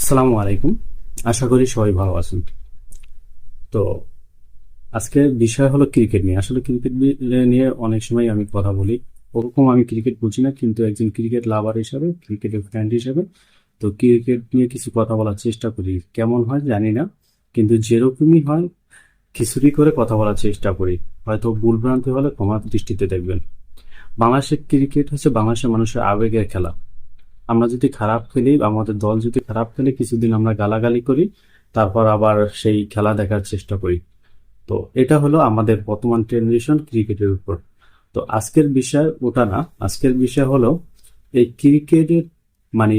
আসসালামু আলাইকুম। আশা করি সবাই ভালো আছেন। তো আজকের বিষয় হলো ক্রিকেট নিয়ে। আসলে ক্রিকেট নিয়ে অনেক সময় আমি কথা বলি। ওরকম আমি ক্রিকেট বুঝি না, কিন্তু একজন ক্রিকেট লাভার হিসাবে, ক্রিকেটের ফ্যান হিসাবে তো ক্রিকেট নিয়ে কিছু কথা বলার চেষ্টা করি। কেমন হয় জানি না, কিন্তু যেরকমই হয় খিচুড়ি করে কথা বলার চেষ্টা করি। হয়তো ভুলভ্রান্তি হলে ক্ষমা দৃষ্টিতে দেখবেন। বাংলাদেশের ক্রিকেট হচ্ছে বাংলাদেশের মানুষের আবেগের খেলা। আমরা যদি খারাপ খেলি, আমাদের দল যদি খারাপ খেলে, কিছুদিন আমরা গালাগালি করি, তারপর আবার সেই খেলা দেখার চেষ্টা করি। তো এটা হলো আমাদের বর্তমান জেনারেশন ক্রিকেটের উপর। তো আজকের বিষয় ওটা না, আজকের বিষয় হলো এই ক্রিকেটের মানে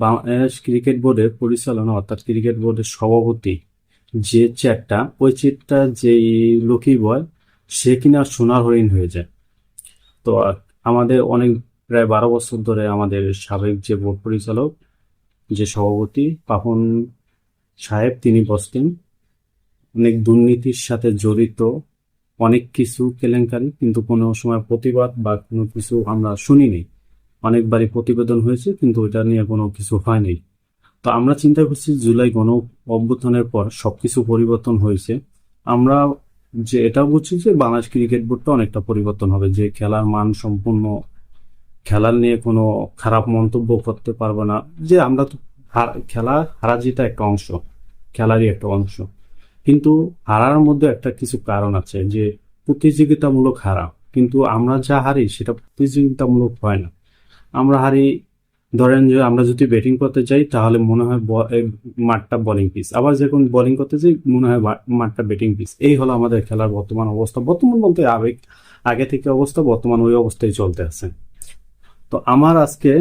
বাংলাদেশ ক্রিকেট বোর্ডের পরিচালনা, অর্থাৎ ক্রিকেট বোর্ডের সভাপতি যে চেয়ারটা, ওই চেয়ারটা যেই লোকই বয় সে কিনা সোনার হরিণ হয়ে যায়। তো আমাদের অনেক প্রায় 12 বছর ধরে আমাদের সাবেক যে বোর্ড পরিচালক, যে সভাপতি পাপন সাহেব, তিনি বসতেন। অনেক দুর্নীতির সাথে জড়িত, অনেক কিছু কেলেঙ্কারি, কিন্তু কোনো সময় প্রতিবাদ বা কোনো কিছু আমরা শুনিনি। অনেকবারই প্রতিবেদন হয়েছে, কিন্তু ওইটা নিয়ে কোনো কিছু হয়নি। তো আমরা চিন্তা করছি জুলাই গণ অভ্যুত্থানের পর সবকিছু পরিবর্তন হয়েছে। আমরা যে এটা বুঝছি যে বাংলাদেশ ক্রিকেট বোর্ডটা অনেকটা পরিবর্তন হবে, যে খেলার মান সম্পূর্ণ, খেলার নিয়ে কোনো খারাপ মন্তব্য করতে পারবো না। যে আমরা তো খেলা হারা জিতা একটা অংশ, খেলারই একটা অংশ, কিন্তু হারার মধ্যে একটা কিছু কারণ আছে, যে প্রতিযোগিতামূলক হারা। কিন্তু আমরা যা হারি সেটা প্রতিযোগিতামূলক হয় না। আমরা হারি, ধরেন যে আমরা যদি ব্যাটিং করতে যাই তাহলে মনে হয় মাঠটা বোলিং পিচ, আবার যখন বোলিং করতে যাই মনে হয় মাঠটা ব্যাটিং পিচ। এই হলো আমাদের খেলার বর্তমান অবস্থা। বর্তমান বলতে আবেগ, আগে থেকে অবস্থা, বর্তমান ওই অবস্থায় চলতে আছে। তো আমার আজকে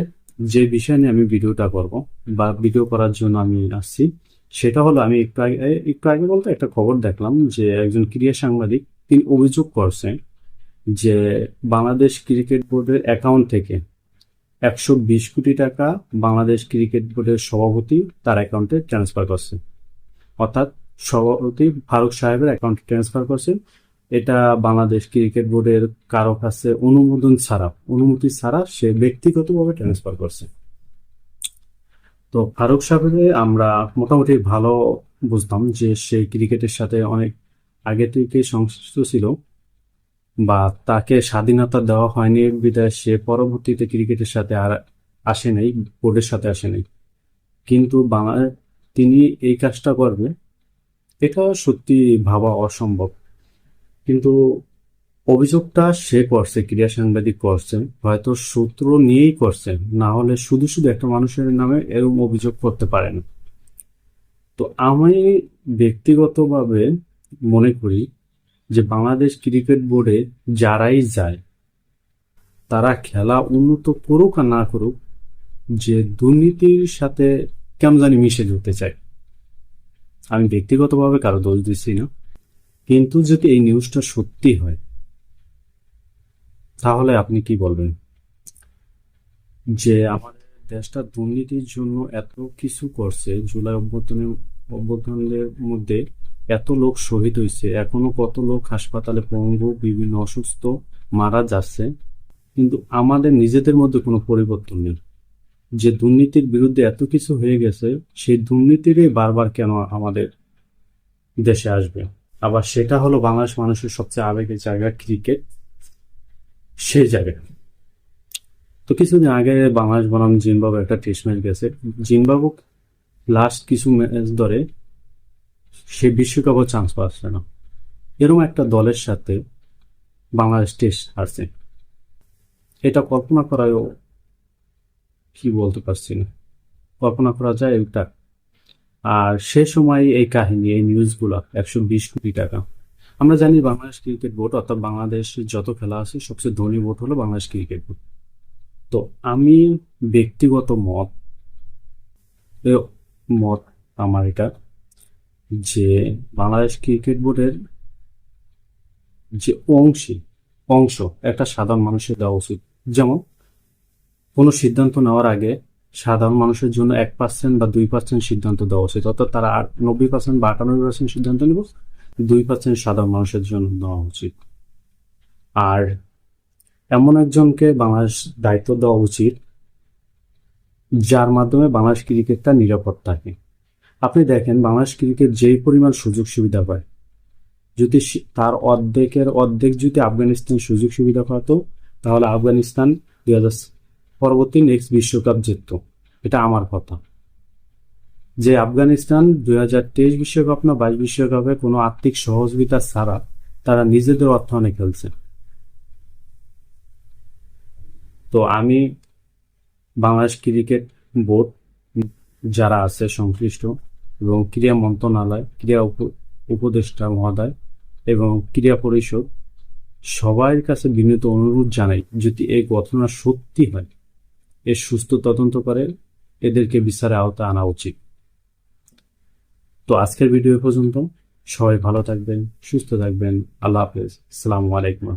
যে বিষয় নিয়ে আমি ভিডিওটা করব বা ভিডিও করার জন্য আমি আসছি, সেটা হলো আমি একটু আগে বলতে একটা খবর দেখলাম যে একজন ক্রীড়া সাংবাদিক তিনি অভিযোগ করছেন যে বাংলাদেশ ক্রিকেট বোর্ডের অ্যাকাউন্ট থেকে 120 কোটি টাকা বাংলাদেশ ক্রিকেট বোর্ডের সভাপতি তার অ্যাকাউন্টে ট্রান্সফার করছে। অর্থাৎ সভাপতি ফারুক সাহেবের অ্যাকাউন্টে ট্রান্সফার করছে। এটা বাংলাদেশ ক্রিকেট বোর্ডের কারো কাছে অনুমতি ছাড়া সে ব্যক্তিগতভাবে ট্রান্সফার করছে। তো ফারুক সাহেবের আমরা মোটামুটি ভালো বুঝতাম যে সে ক্রিকেটের সাথে অনেক আগে থেকে সংশ্লিষ্ট ছিল, বা তাকে স্বাধীনতা দেওয়া হয়নি বিধায় সে পরবর্তীতে ক্রিকেটের সাথে আর আসে নাই, বোর্ডের সাথে আসে নাই। কিন্তু তিনি এই কাজটা করবে এটা সত্যি ভাবা অসম্ভব। কিন্তু অভিযোগটা সে করছে, ক্রীড়া সাংবাদিক করছে, হয়তো সূত্র নিয়েই করছে, না হলে শুধু শুধু একটা মানুষের নামে এরকম অভিযোগ করতে পারে না। তো আমি ব্যক্তিগতভাবে মনে করি যে বাংলাদেশ ক্রিকেট বোর্ডে যারাই যায় তারা খেলা উন্নত করুক আর না করুক, যে দুর্নীতির সাথে কেমন জানি মিশে যেতে চায়। আমি ব্যক্তিগতভাবে কারো দোষ দিচ্ছি না, কিন্তু যদি এই নিউজটা সত্যি হয় তাহলে আপনি কি বলবেন? যে আমাদের দেশটা দুর্নীতির জন্য এত কিছু করছে, জুলাই অভ্যুত্থানের মধ্যে এত লোক শহীদ হয়েছে, এখনো কত লোক হাসপাতালে পঙ্গু, বিভিন্ন অসুস্থ মারা যাচ্ছে, কিন্তু আমাদের নিজেদের মধ্যে কোনো পরিবর্তন নেই। যে দুর্নীতির বিরুদ্ধে এত কিছু হয়ে গেছে, সেই দুর্নীতিরই বারবার কেন আমাদের দেশে আসবে? আবার সেটা হলো বাংলাদেশ মানুষের সবচেয়ে আবেগের জায়গা ক্রিকেট, সেই জায়গায়। তো কিছুদিন আগে বাংলাদেশ বনাম জিম্বাবুয়ে একটা টেস্ট ম্যাচ গেছে। জিম্বাবু লাস্ট কিছু ম্যাচ ধরে সে বিশ্বকাপও চান্স পাচ্ছে না। এরকম একটা দলের সাথে বাংলাদেশ টেস্ট হারছে, এটা কল্পনা করাও কি বলতে পারছি না, কল্পনা করা যায় এটা? আর সে সময় এই কাহিনী, এই নিউজগুলো, 120 কোটি টাকা। আমরা জানি বাংলাদেশ ক্রিকেট বোর্ড, অর্থাৎ বাংলাদেশের যত খেলা আছে সবচেয়ে ধনী বোর্ড হলো বাংলাদেশ ক্রিকেট বোর্ড। তো আমি ব্যক্তিগত এ মত আমার এটা, যে বাংলাদেশ ক্রিকেট বোর্ডের যে অংশ একটা সাধারণ মানুষের দেওয়া উচিত। যেমন কোনো সিদ্ধান্ত নেওয়ার আগে সাধারণ মানুষের জন্য 1% বা 2% সিদ্ধান্ত দেওয়া উচিত, অর্থাৎ তারা 90% বা 98% সিদ্ধান্ত নিব, 2% সাধারণ মানুষের জন্য দেওয়া উচিত। আর এমন একজনকে বাংলাদেশ দায়িত্ব দেওয়া উচিত যার মাধ্যমে বাংলাদেশ ক্রিকেটটা নিরাপদ থাকে। আপনি দেখেন বাংলাদেশ ক্রিকেট যেই পরিমাণ সুযোগ সুবিধা পায়, যদি তার অর্ধেকের অর্ধেক যদি আফগানিস্তান সুযোগ সুবিধা পাতো, তাহলে আফগানিস্তান 2000 পরবর্তী নেক্সট বিশ্বকাপ জিততো। এটা আমার কথা। যে আফগানিস্তান 2023 বিশ্বকাপ না 22 বিশ্বকাপে কোনো আর্থিক সহযোগিতা ছাড়া তারা নিজেদের অর্থায়নে খেলছে। তো আমি বাংলাদেশ ক্রিকেট বোর্ড যারা আছে সংশ্লিষ্ট এবং ক্রীড়া মন্ত্রণালয়, ক্রীড়া উপদেষ্টা মহোদয় এবং ক্রীড়া পরিষদ সবার কাছে বিনীত অনুরোধ জানাই, যদি এই ঘটনা সত্যি হয় এর সুস্থ তদন্ত করে এদেরকে বিচারের আওতায় আনা উচিত। তো আজকের ভিডিও পর্যন্ত। সবাই ভালো থাকবেন, সুস্থ থাকবেন। আল্লাহ হাফেজ। আসসালামু আলাইকুম।